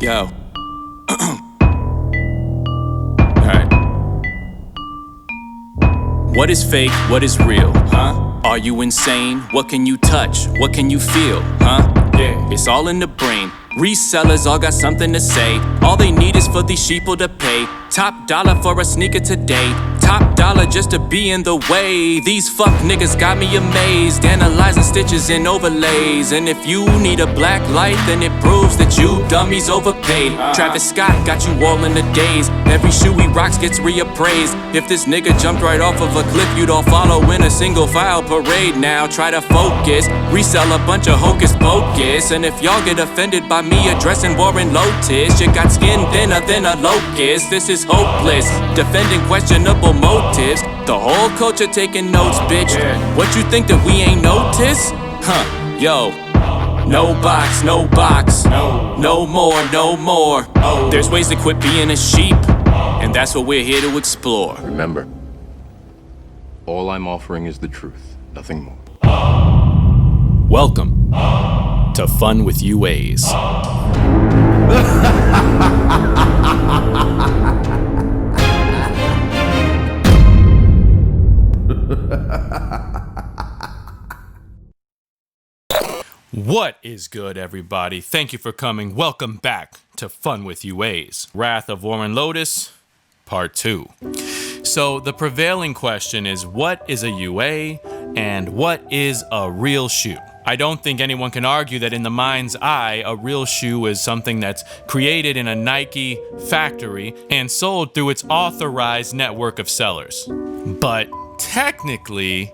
Yo. Alright. What is fake? What is real? Huh? Are you insane? What can you touch? What can you feel? Huh? Yeah. It's all in the brain. Resellers all got something to say. All they need is for these sheeple to pay. Top dollar for a sneaker today. Top dollar just to be in the way. These fuck niggas got me amazed, analyzing stitches and overlays. And if you need a black light, then it proves that you dummies overpaid. Travis Scott got you all in a daze. Every shoe he rocks gets reappraised. If this nigga jumped right off of a cliff, you'd all follow in a single file parade. Now try to focus, resell a bunch of hocus pocus. And if y'all get offended by me addressing Warren Lotas, you got skin thinner than a locust. This is hopeless, defending questionable motives. The whole culture taking notes, bitch. What you think that we ain't noticed? Huh, yo. No box, no box. No more, no more. There's ways to quit being a sheep, and that's what we're here to explore. Remember, all I'm offering is the truth, nothing more. Welcome to Fun with UAs. What is good, everybody? Thank you for coming. Welcome back to Fun with UAs. Wrath of Warren Lotas, Part 2. So the prevailing question is, what is a UA and what is a real shoe? I don't think anyone can argue that in the mind's eye, a real shoe is something that's created in a Nike factory and sold through its authorized network of sellers. But technically,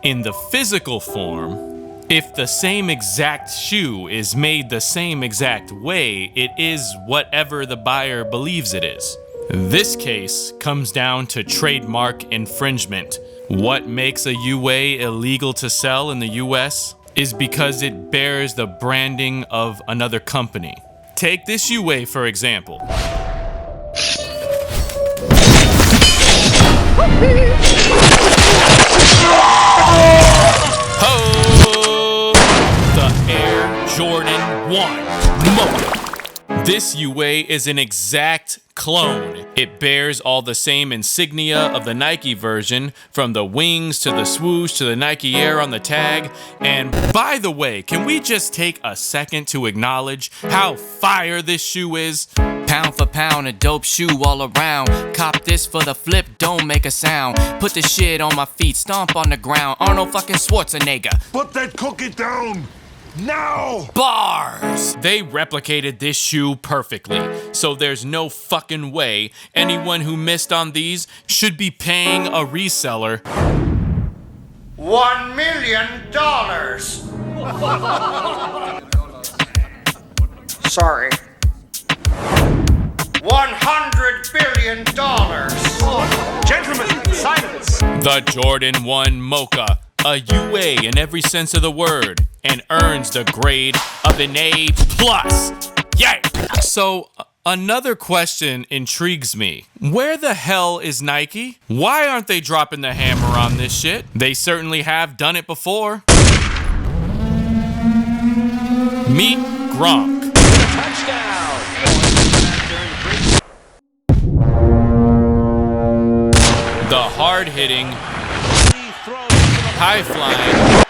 in the physical form, if the same exact shoe is made the same exact way, it is whatever the buyer believes it is. This case comes down to trademark infringement. What makes a UA illegal to sell in the US is because it bears the branding of another company. Take this UA for example. Jordan 1 Mocha. This UA is an exact clone. It bears all the same insignia of the Nike version, from the wings to the swoosh to the Nike Air on the tag. And by the way, can we just take a second to acknowledge how fire this shoe is? Pound for pound, a dope shoe all around. Cop this for the flip, don't make a sound. Put the shit on my feet, stomp on the ground. Arnold fucking Schwarzenegger. Put that cookie down! Now! Bars! They replicated this shoe perfectly, so there's no fucking way anyone who missed on these should be paying a reseller $1 million. Sorry. $100 billion. Gentlemen, silence! The Jordan 1 Mocha, a UA in every sense of the word, and earns the grade of an A+. Yay! So, another question intrigues me. Where the hell is Nike? Why aren't they dropping the hammer on this shit? They certainly have done it before. Meet Gronk. Touchdown! The hard-hitting, high-flying,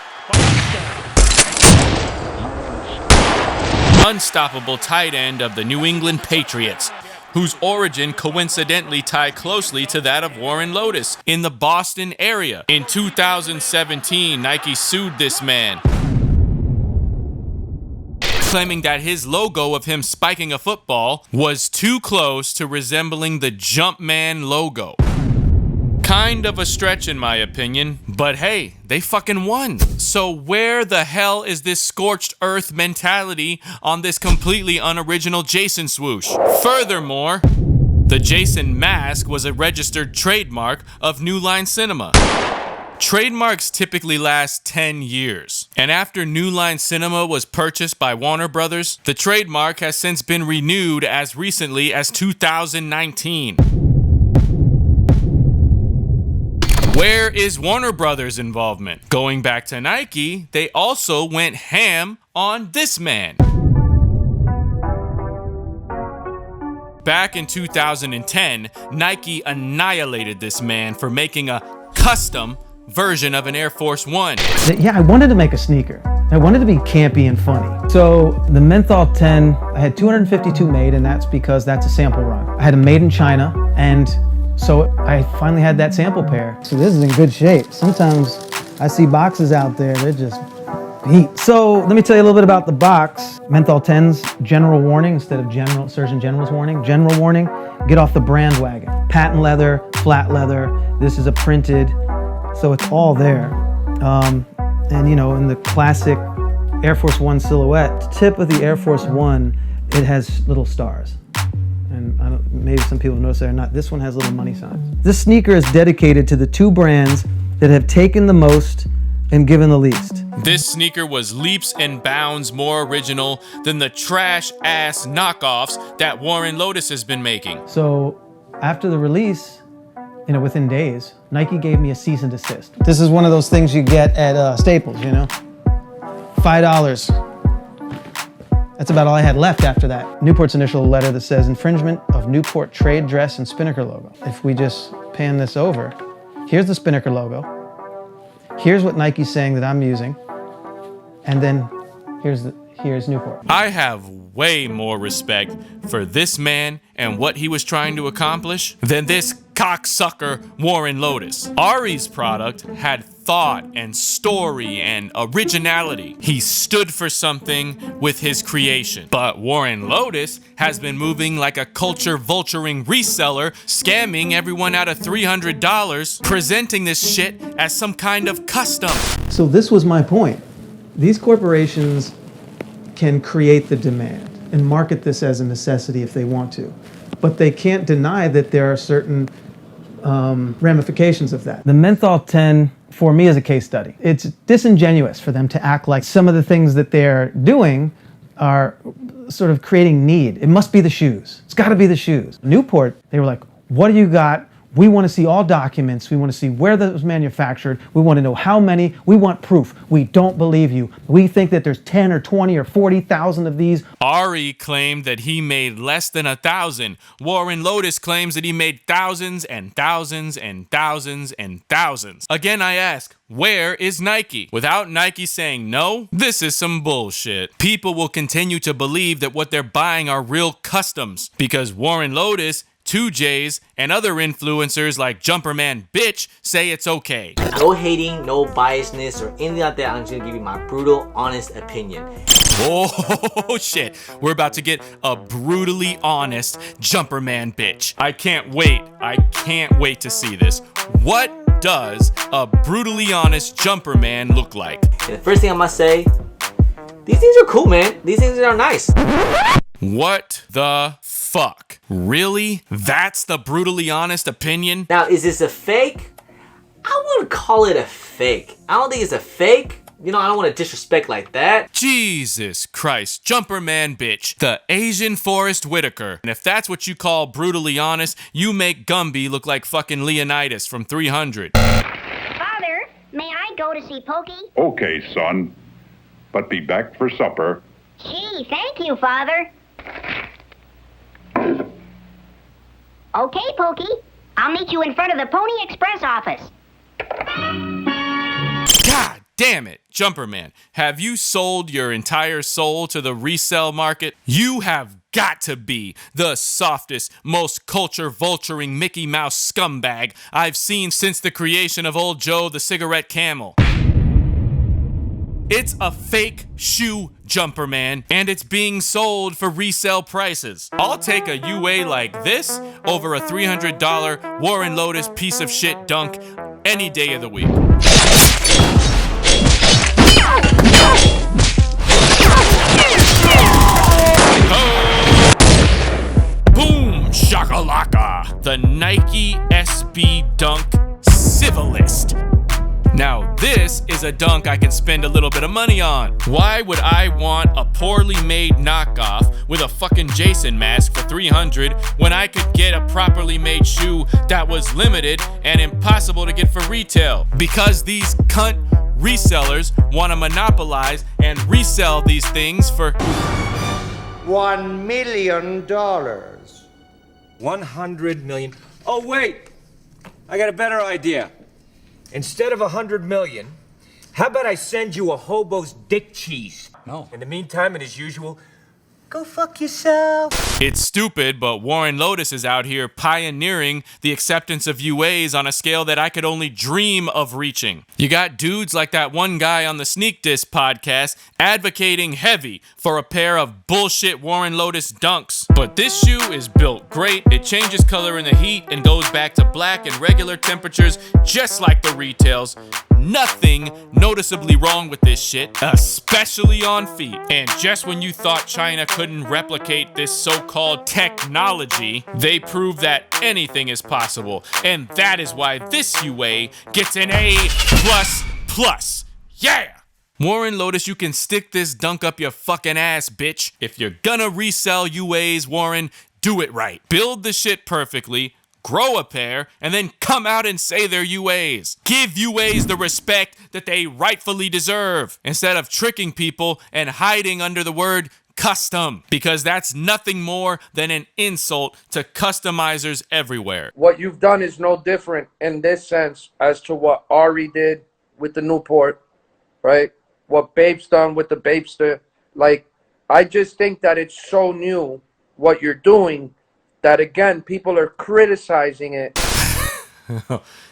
unstoppable tight end of the New England Patriots, whose origin coincidentally tied closely to that of Warren Lotas in the Boston area. In 2017, Nike sued this man, claiming that his logo of him spiking a football was too close to resembling the Jumpman logo. Kind of a stretch in my opinion, but hey, they fucking won. So where the hell is this scorched earth mentality on this completely unoriginal Jason swoosh? Furthermore, the Jason mask was a registered trademark of New Line Cinema. Trademarks typically last 10 years, and after New Line Cinema was purchased by Warner Brothers, the trademark has since been renewed as recently as 2019. Where is Warner Brothers' involvement? Going back to Nike, they also went ham on this man. Back in 2010, Nike annihilated this man for making a custom version of an Air Force One. Yeah, I wanted to make a sneaker. I wanted to be campy and funny. So the Menthol 10, I had 252 made, and that's because that's a sample run. I had them made in China, and so I finally had that sample pair. So this is in good shape. Sometimes I see boxes out there, they're just beat. So let me tell you a little bit about the box. Menthol 10's general warning instead of Surgeon General's warning. General warning, get off the brand wagon. Patent leather, flat leather. This is a printed, so it's all there. And you know, in the classic Air Force One silhouette, tip of the Air Force One, it has little stars. And maybe some people notice that or not. This one has little money signs. This sneaker is dedicated to the two brands that have taken the most and given the least. This sneaker was leaps and bounds more original than the trash-ass knockoffs that Warren Lotas has been making. So after the release, you know, within days, Nike gave me a cease and desist. This is one of those things you get at Staples, you know? $5. That's about all I had left after that. Newport's initial letter that says infringement of Newport trade dress and Spinnaker logo. If we just pan this over, here's the Spinnaker logo. Here's what Nike's saying that I'm using. And then here's Newport. I have way more respect for this man and what he was trying to accomplish than this cocksucker Warren Lotas. Ari's product had thought and story and originality. He stood for something with his creation. But Warren Lotas has been moving like a culture vulturing reseller, scamming everyone out of $300, presenting this shit as some kind of custom. So this was my point. These corporations can create the demand and market this as a necessity if they want to, but they can't deny that there are certain ramifications of that. The Menthol 10, for me, is a case study. It's disingenuous for them to act like some of the things that they're doing are sort of creating need. It must be the shoes. It's got to be the shoes. Newport, they were like, what do you got? We want to see all documents. We want to see where that was manufactured. We want to know how many. We want proof. We don't believe you. We think that there's 10 or 20 or 40,000 of these. Ari claimed that he made less than 1,000. Warren Lotas claims that he made thousands and thousands and thousands and thousands. Again, I ask, where is Nike? Without Nike saying no, this is some bullshit. People will continue to believe that what they're buying are real customs because Warren Lotas, 2Js, and other influencers like Jumperman Bitch say it's okay. No hating, no biasness, or anything like that. I'm just gonna give you my brutal, honest opinion. Oh shit, we're about to get a brutally honest Jumperman Bitch. I can't wait to see this. What does a brutally honest Jumperman look like? And the first thing I must say, these things are cool, man. These things are nice. What the fuck? Really? That's the brutally honest opinion? Now, is this a fake? I wouldn't call it a fake. I don't think it's a fake. You know, I don't want to disrespect like that. Jesus Christ, Jumperman Bitch, the Asian Forrest Whitaker. And if that's what you call brutally honest, you make Gumby look like fucking Leonidas from 300. Father, may I go to see Pokey? Okay, son, but be back for supper. Gee, thank you, Father. Okay, Pokey. I'll meet you in front of the Pony Express office. God damn it, Jumperman. Have you sold your entire soul to the resale market? You have got to be the softest, most culture vulturing Mickey Mouse scumbag I've seen since the creation of Old Joe the cigarette camel. It's a fake shoe, Jumperman, and it's being sold for resale prices. I'll take a UA like this over a $300 Warren Lotas piece of shit dunk any day of the week. Boom shakalaka! The Nike SB Dunk Civilist. Now this is a dunk I can spend a little bit of money on. Why would I want a poorly made knockoff with a fucking Jason mask for $300 when I could get a properly made shoe that was limited and impossible to get for retail? Because these cunt resellers want to monopolize and resell these things for $1 million. 100 million. Oh, wait! I got a better idea. Instead of 100 million, how about I send you a hobo's dick cheese? No. In the meantime, and as usual, go fuck yourself. It's stupid, but Warren Lotas is out here pioneering the acceptance of UAs on a scale that I could only dream of reaching. You got dudes like that one guy on the Sneak Diss podcast advocating heavy for a pair of bullshit Warren Lotas dunks. But this shoe is built great. It changes color in the heat and goes back to black and regular temperatures just like the retails. Nothing noticeably wrong with this shit, especially on feet. And just when you thought China couldn't replicate this so-called technology, they proved that anything is possible. And that is why this UA gets an A++. Yeah! Warren Lotas, you can stick this dunk up your fucking ass, bitch. If you're gonna resell UAs, Warren, do it right. Build the shit perfectly, grow a pair, and then come out and say they're UAs. Give UAs the respect that they rightfully deserve, instead of tricking people and hiding under the word custom, because that's nothing more than an insult to customizers everywhere. What you've done is no different in this sense as to what Ari did with the Newport, right? What Babe's done with the Babester. Like, I just think that it's so new what you're doing that, again, people are criticizing it.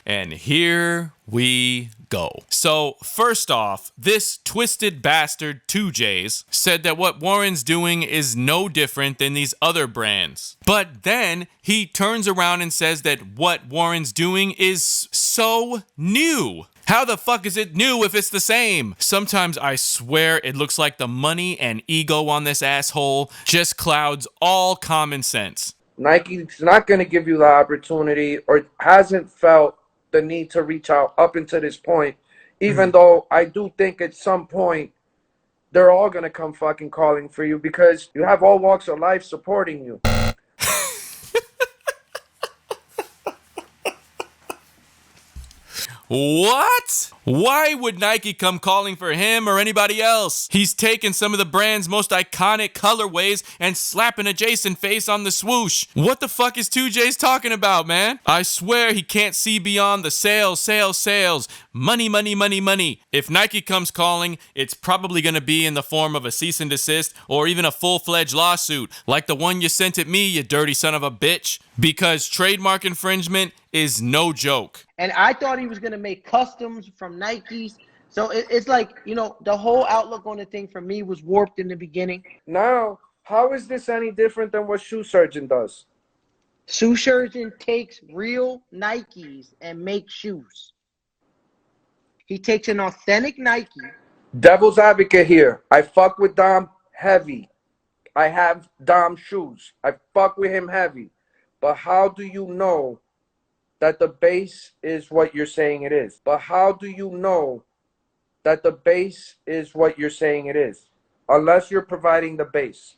And here we go. So, first off, this twisted bastard 2Js said that what Warren's doing is no different than these other brands. But then he turns around and says that what Warren's doing is so new. How the fuck is it new if it's the same? Sometimes I swear it looks like the money and ego on this asshole just clouds all common sense. Nike's not going to give you the opportunity or hasn't felt the need to reach out up until this point, even though I do think at some point they're all going to come fucking calling for you because you have all walks of life supporting you. What? Why would Nike come calling for him or anybody else? He's taken some of the brand's most iconic colorways and slapping a Jason face on the swoosh. What the fuck is 2J's talking about, man? I swear he can't see beyond the sales. Money, money, money, money. If Nike comes calling, it's probably gonna be in the form of a cease and desist or even a full-fledged lawsuit, like the one you sent at me, you dirty son of a bitch. Because trademark infringement is no joke. And I thought he was going to make customs from Nikes. So it's like, you know, the whole outlook on the thing for me was warped in the beginning. Now, how is this any different than what Shoe Surgeon does? Shoe Surgeon takes real Nikes and makes shoes. He takes an authentic Nike. Devil's advocate here. I fuck with Dom heavy. I have Dom shoes. I fuck with him heavy. But how do you know that the base is what you're saying it is? But how do you know that the base is what you're saying it is? Unless you're providing the base.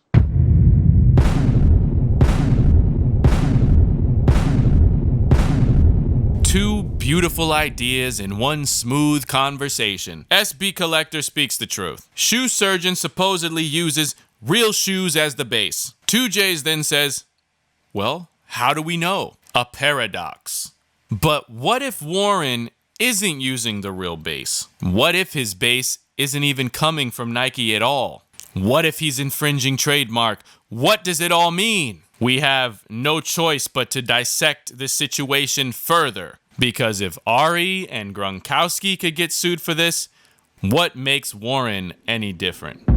Two beautiful ideas in one smooth conversation. SB Collector speaks the truth. Shoe Surgeon supposedly uses real shoes as the base. 2Js then says, well, how do we know? A paradox. But what if Warren isn't using the real base? What if his base isn't even coming from Nike at all? What if he's infringing trademark? What does it all mean? We have no choice but to dissect this situation further. Because if Ari and Gronkowski could get sued for this, what makes Warren any different?